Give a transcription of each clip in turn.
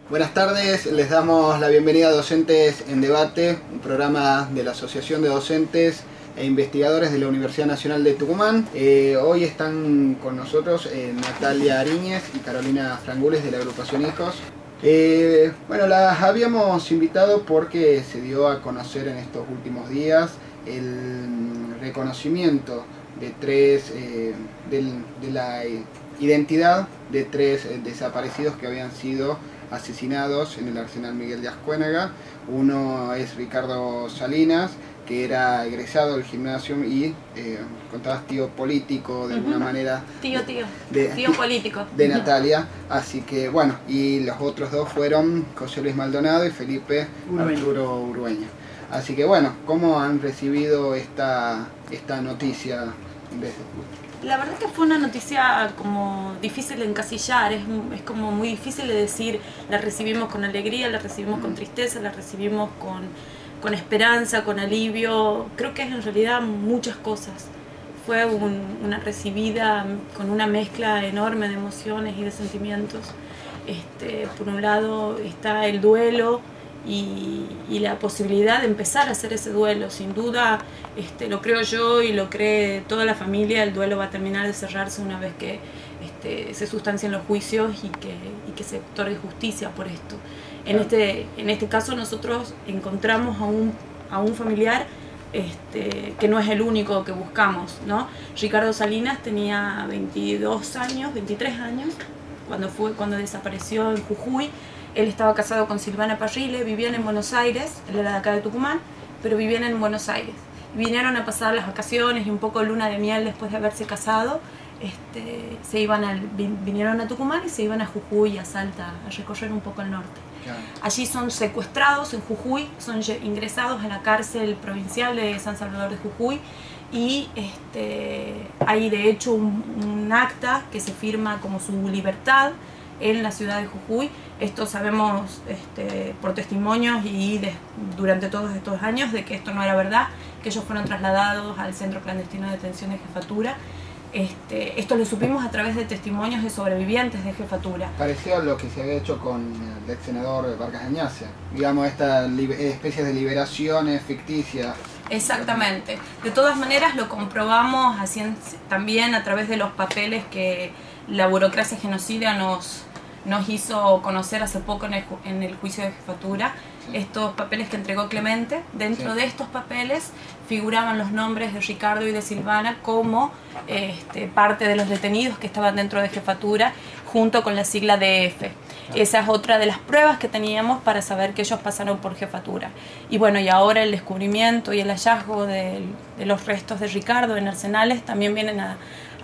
Buenas tardes, les damos la bienvenida a Docentes en Debate, un programa de la Asociación de Docentes e Investigadores de la Universidad Nacional de Tucumán. Hoy están con nosotros Natalia Ariñez y Carolina Frangules de la agrupación Hijos. Bueno, las habíamos invitado porque se dio a conocer en estos últimos días el reconocimiento de la identidad de tres desaparecidos que habían sido asesinados en el Arsenal Miguel de Ascuénaga. Uno es Ricardo Salinas, que era egresado del gimnasio y contabas tío político de alguna manera. Tío político. De Natalia. Así que bueno, y los otros dos fueron José Luis Maldonado y Felipe Arturo Urueña. Así que bueno, ¿cómo han recibido esta noticia? La verdad que fue una noticia como difícil de encasillar, es como muy difícil de decir, la recibimos con alegría, la recibimos con tristeza, la recibimos con esperanza, con alivio. Creo que es en realidad muchas cosas. Fue una recibida con una mezcla enorme de emociones y de sentimientos. Por un lado está el duelo y la posibilidad de empezar a hacer ese duelo. Sin duda, lo creo yo y lo cree toda la familia, el duelo va a terminar de cerrarse una vez que se sustancien los juicios y que se otorgue justicia por esto. En este caso nosotros encontramos a un familiar que no es el único que buscamos, ¿no? Ricardo Salinas tenía 23 años cuando desapareció en Jujuy. Él estaba casado con Silvana Parrile, vivían en Buenos Aires, él era de acá de Tucumán, pero vivían en Buenos Aires. Vinieron a pasar las vacaciones y un poco luna de miel después de haberse casado. Vinieron a Tucumán y se iban a Jujuy, a Salta, a recorrer un poco el norte. Claro. Allí son secuestrados en Jujuy, son ingresados a la cárcel provincial de San Salvador de Jujuy y hay de hecho un acta que se firma como su libertad en la ciudad de Jujuy. Esto sabemos por testimonios y durante todos estos años de que esto no era verdad, que ellos fueron trasladados al centro clandestino de detención de Jefatura. Esto lo supimos a través de testimonios de sobrevivientes de Jefatura. Pareció a lo que se había hecho con el ex senador Vargas Añasia, digamos, esta especie de liberaciones ficticias. Exactamente. De todas maneras lo comprobamos también a través de los papeles que la burocracia genocida nos hizo conocer hace poco en el juicio de Jefatura. Sí. Estos papeles que entregó Clemente, dentro de estos papeles figuraban los nombres de Ricardo y de Silvana como parte de los detenidos que estaban dentro de Jefatura, junto con la sigla DF. Esa es otra de las pruebas que teníamos para saber que ellos pasaron por Jefatura. Y bueno, y ahora el descubrimiento y el hallazgo de los restos de Ricardo en arsenales también vienen a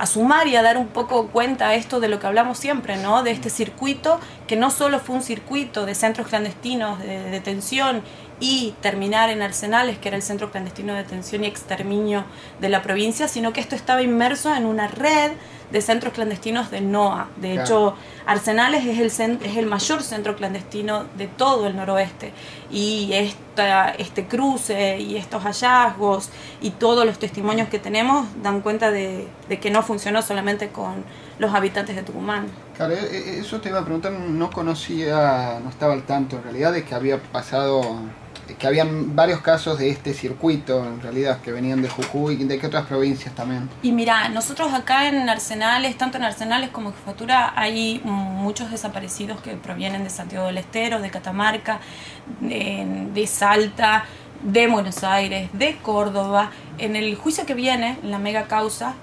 sumar y a dar un poco cuenta a esto de lo que hablamos siempre, ¿no? De este circuito que no solo fue un circuito de centros clandestinos de detención y terminar en arsenales, que era el centro clandestino de detención y exterminio de la provincia, sino que esto estaba inmerso en una red de centros clandestinos del NOA. De hecho, Arsenales es el mayor centro clandestino de todo el noroeste. Y este cruce y estos hallazgos y todos los testimonios que tenemos dan cuenta de que no funcionó solamente con los habitantes de Tucumán. Claro, eso te iba a preguntar, no estaba al tanto en realidad de que había pasado, que habían varios casos de este circuito en realidad que venían de Jujuy y de qué otras provincias también. Y mira, nosotros acá en Arsenales, tanto en Arsenales como en Jefatura, hay muchos desaparecidos que provienen de Santiago del Estero, de Catamarca, de Salta, de Buenos Aires, de Córdoba. En el juicio que viene, en la mega causa,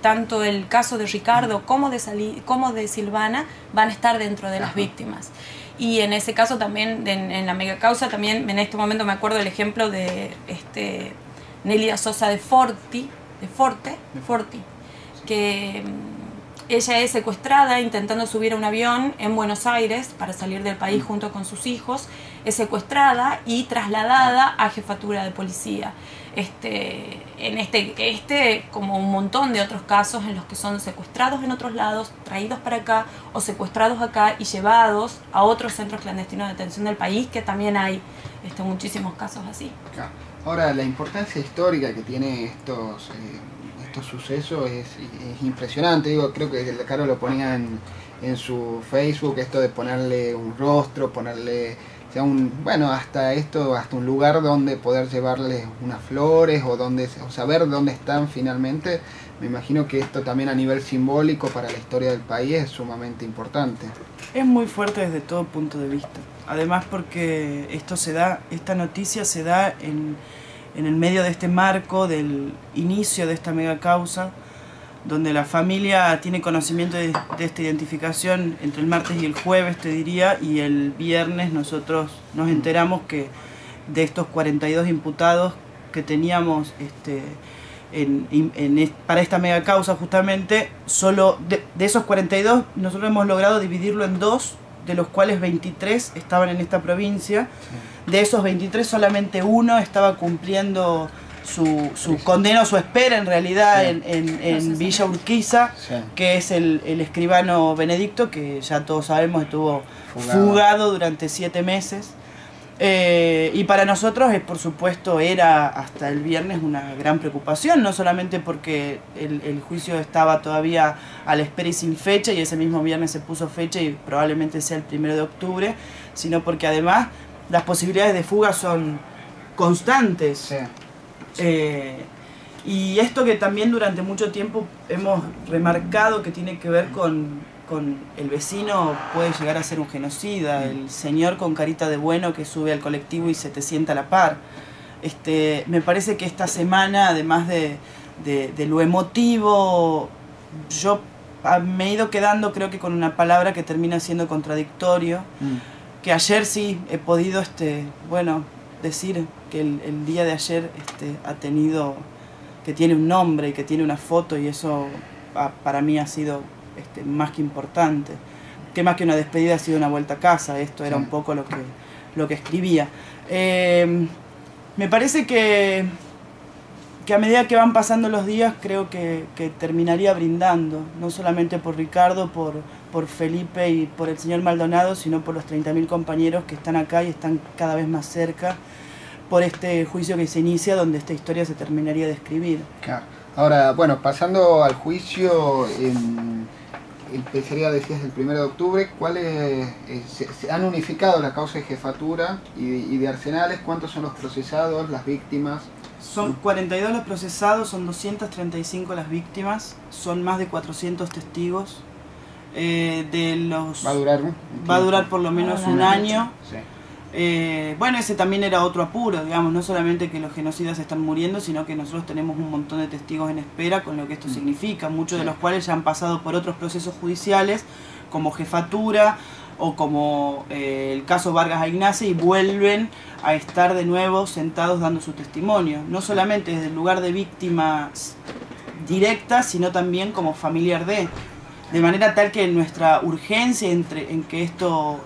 tanto el caso de Ricardo como de Silvana van a estar dentro de las víctimas. Y en ese caso también, en la mega causa, también en este momento me acuerdo del ejemplo de Nelia Sosa de Forti, que ella es secuestrada intentando subir a un avión en Buenos Aires para salir del país junto con sus hijos. Es secuestrada y trasladada a jefatura de policía. Como un montón de otros casos en los que son secuestrados en otros lados, traídos para acá o secuestrados acá y llevados a otros centros clandestinos de detención del país, que también hay muchísimos casos así. Ahora, la importancia histórica que tiene estos sucesos es impresionante. Digo, creo que Caro lo ponía en su Facebook, esto de ponerle un rostro, ponerle bueno, hasta un lugar donde poder llevarles unas flores o saber dónde están finalmente. Me imagino que esto también a nivel simbólico para la historia del país es sumamente importante. Es muy fuerte desde todo punto de vista. Además porque esta noticia se da en el medio de este marco del inicio de esta mega causa, donde la familia tiene conocimiento de esta identificación entre el martes y el jueves, te diría, y el viernes nosotros nos enteramos que de estos 42 imputados que teníamos para esta mega causa justamente, solo de esos 42 nosotros hemos logrado dividirlo en 2, de los cuales 23 estaban en esta provincia. Sí. De esos 23 solamente uno estaba cumpliendo su condena o su espera en realidad, sí, en Villa Urquiza, sí, que es el escribano Benedicto, que ya todos sabemos estuvo fugado durante 7 meses. Y para nosotros, por supuesto, era hasta el viernes una gran preocupación, no solamente porque el juicio estaba todavía a la espera y sin fecha, y ese mismo viernes se puso fecha y probablemente sea el 1 de octubre, sino porque además las posibilidades de fuga son constantes. Sí. Y esto que también durante mucho tiempo hemos remarcado que tiene que ver con el vecino puede llegar a ser un genocida, el señor con carita de bueno que sube al colectivo y se te sienta a la par. Me parece que esta semana, además de lo emotivo, yo me he ido quedando, creo que con una palabra que termina siendo contradictorio, que ayer sí he podido bueno, decir que el día de ayer que tiene un nombre y que tiene una foto, y eso para mí ha sido más que importante, que más que una despedida ha sido una vuelta a casa. Esto era un poco lo que escribía. Me parece que a medida que van pasando los días creo que terminaría brindando, no solamente por Ricardo, por Felipe y por el señor Maldonado, sino por los 30.000 compañeros que están acá y están cada vez más cerca, por este juicio que se inicia, donde esta historia se terminaría de escribir. Claro. Ahora, bueno, pasando al juicio, empezaría, decías, el 1 de octubre, ¿cuáles se han unificado la causa de jefatura y de arsenales? ¿Cuántos son los procesados, las víctimas? Son 42 los procesados, son 235 las víctimas, son más de 400 testigos. Va a durar por lo menos un año. Sí. Bueno, ese también era otro apuro, digamos, no solamente que los genocidas están muriendo, sino que nosotros tenemos un montón de testigos en espera con lo que esto significa, muchos de los cuales ya han pasado por otros procesos judiciales, como jefatura o como el caso Vargas Ignace, y vuelven a estar de nuevo sentados dando su testimonio, no solamente desde el lugar de víctima directa, sino también como familiar de manera tal que nuestra urgencia en que esto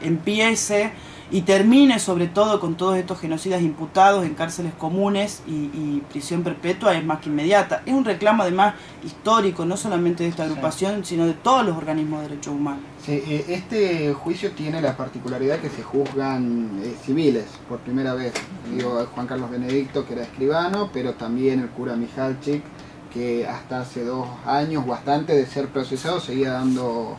empiece y termine, sobre todo con todos estos genocidas imputados en cárceles comunes y prisión perpetua, es más que inmediata. Es un reclamo además histórico, no solamente de esta agrupación, sino de todos los organismos de derechos humanos. Sí, este juicio tiene la particularidad que se juzgan civiles por primera vez. Digo, Juan Carlos Benedicto, que era escribano, pero también el cura Michalczyk, que hasta hace 2 años o antes de ser procesado seguía dando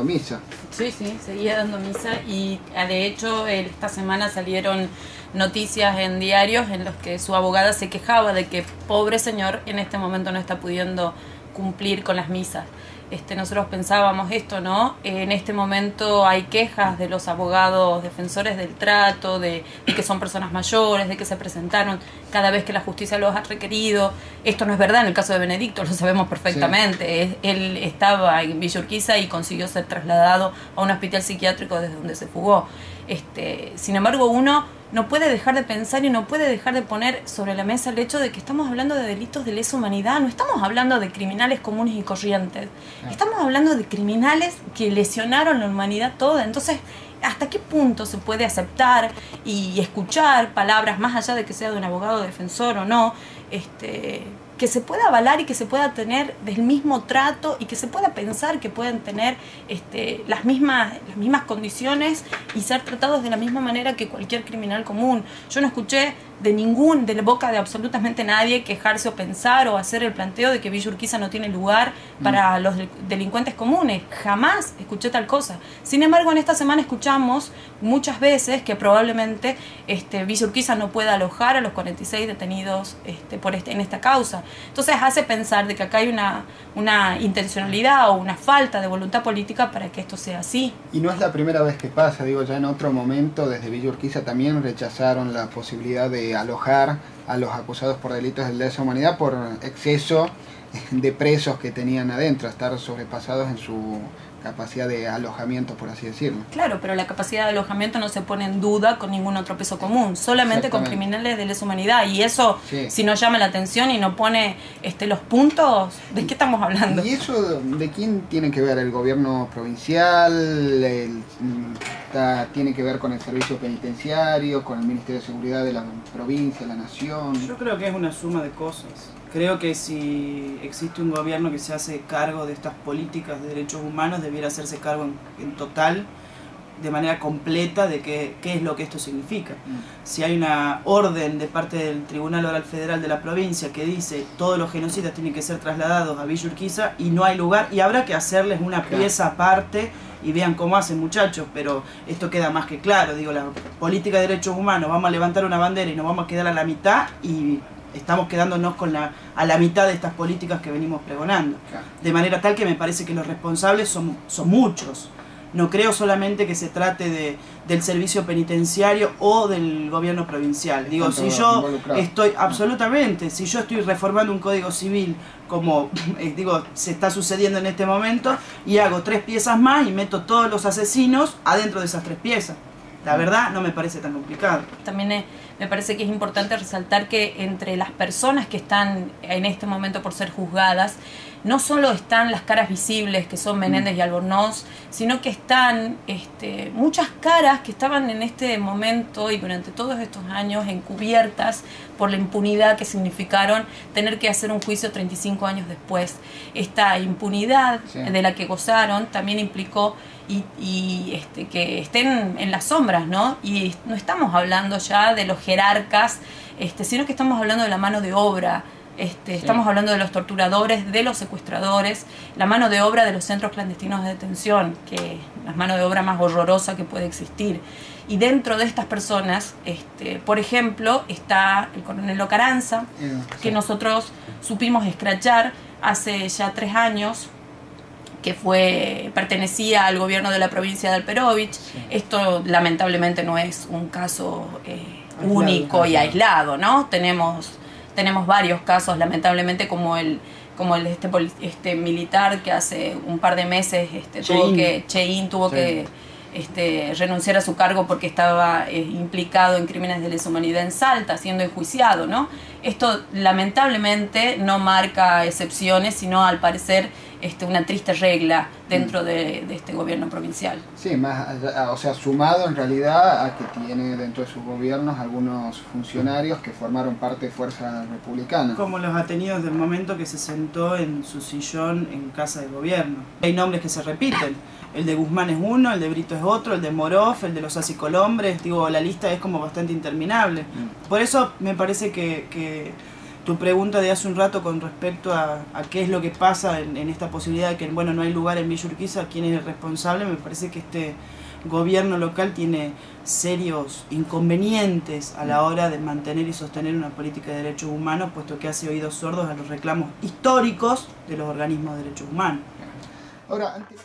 misa. Sí, seguía dando misa, y de hecho esta semana salieron noticias en diarios en los que su abogada se quejaba de que pobre señor en este momento no está pudiendo cumplir con las misas. Nosotros pensábamos esto, ¿no? En este momento hay quejas de los abogados defensores del trato, de que son personas mayores, de que se presentaron cada vez que la justicia los ha requerido. Esto no es verdad en el caso de Benedicto, lo sabemos perfectamente. Sí. Él estaba en Villa Urquiza y consiguió ser trasladado a un hospital psiquiátrico desde donde se fugó. Sin embargo, uno no puede dejar de pensar y no puede dejar de poner sobre la mesa el hecho de que estamos hablando de delitos de lesa humanidad, no estamos hablando de criminales comunes y corrientes, estamos hablando de criminales que lesionaron la humanidad toda. Entonces, ¿hasta qué punto se puede aceptar y escuchar palabras, más allá de que sea de un abogado defensor o no, que se pueda avalar y que se pueda tener del mismo trato y que se pueda pensar que pueden tener las mismas condiciones y ser tratados de la misma manera que cualquier criminal común. Yo no escuché de la boca de absolutamente nadie quejarse o pensar o hacer el planteo de que Villa Urquiza no tiene lugar para los delincuentes comunes. Jamás escuché tal cosa. Sin embargo, en esta semana escuchamos muchas veces que probablemente Villa Urquiza no pueda alojar a los 46 detenidos en esta causa. Entonces hace pensar de que acá hay una intencionalidad o una falta de voluntad política para que esto sea así. Y no es la primera vez que pasa, digo, ya en otro momento desde Villa Urquiza también rechazaron la posibilidad de alojar a los acusados por delitos de lesa humanidad por exceso de presos que tenían adentro, estar sobrepasados en su capacidad de alojamiento, por así decirlo. Claro, pero la capacidad de alojamiento no se pone en duda con ningún otro peso común, solamente con criminales de lesa humanidad, y eso, sí, si no llama la atención y no pone los puntos, ¿de qué estamos hablando? ¿Y eso de quién tiene que ver? ¿El gobierno provincial? ¿Tiene que ver con el servicio penitenciario, con el Ministerio de Seguridad de la provincia, la nación? Yo creo que es una suma de cosas. Creo que si existe un gobierno que se hace cargo de estas políticas de derechos humanos, debiera hacerse cargo en total, de manera completa, de qué es lo que esto significa. Si hay una orden de parte del Tribunal Oral Federal de la provincia que dice todos los genocidas tienen que ser trasladados a Villa Urquiza y no hay lugar, y habrá que hacerles una pieza aparte y vean cómo hacen, muchachos, pero esto queda más que claro. Digo, la política de derechos humanos, vamos a levantar una bandera y nos vamos a quedar a la mitad, y estamos quedándonos a la mitad de estas políticas que venimos pregonando. De manera tal que me parece que los responsables son muchos. No creo solamente que se trate del servicio penitenciario o del gobierno provincial. Digo, si yo estoy, absolutamente, si yo estoy reformando un código civil, como se está sucediendo en este momento, y hago 3 piezas más y meto todos los asesinos adentro de esas 3 piezas. La verdad, no me parece tan complicado. También me parece que es importante resaltar que entre las personas que están en este momento por ser juzgadas, no solo están las caras visibles, que son Menéndez y Albornoz, sino que están muchas caras que estaban en este momento y durante todos estos años encubiertas por la impunidad que significaron tener que hacer un juicio 35 años después. Esta impunidad de la que gozaron también implicó que estén en las sombras, ¿no? Y no estamos hablando ya de los jerarcas, sino que estamos hablando de la mano de obra. Estamos hablando de los torturadores, de los secuestradores, la mano de obra de los centros clandestinos de detención, que es la mano de obra más horrorosa que puede existir. Y dentro de estas personas, por ejemplo, está el coronel Ocaranza, que nosotros supimos escrachar hace ya 3 años, que pertenecía al gobierno de la provincia de Alperovich. Esto lamentablemente no es un caso único y aislado, ¿no? Tenemos varios casos, lamentablemente, como el militar que hace un par de meses Cheín tuvo que renunciar a su cargo porque estaba implicado en crímenes de lesa humanidad en Salta, siendo enjuiciado, ¿no? Esto lamentablemente no marca excepciones, sino al parecer una triste regla dentro de este gobierno provincial. Sí, más allá, o sea, sumado en realidad a que tiene dentro de sus gobiernos algunos funcionarios que formaron parte de Fuerza Republicana. Como los ha tenido desde el momento que se sentó en su sillón en Casa de Gobierno. Hay nombres que se repiten. El de Guzmán es uno, el de Brito es otro, el de Morof, el de los Acicolombres. Digo, la lista es como bastante interminable. Por eso me parece que tu pregunta de hace un rato con respecto a qué es lo que pasa en esta posibilidad de que no hay lugar en Villa Urquiza, quién es el responsable, me parece que este gobierno local tiene serios inconvenientes a la hora de mantener y sostener una política de derechos humanos, puesto que hace oídos sordos a los reclamos históricos de los organismos de derechos humanos. Ahora, antes...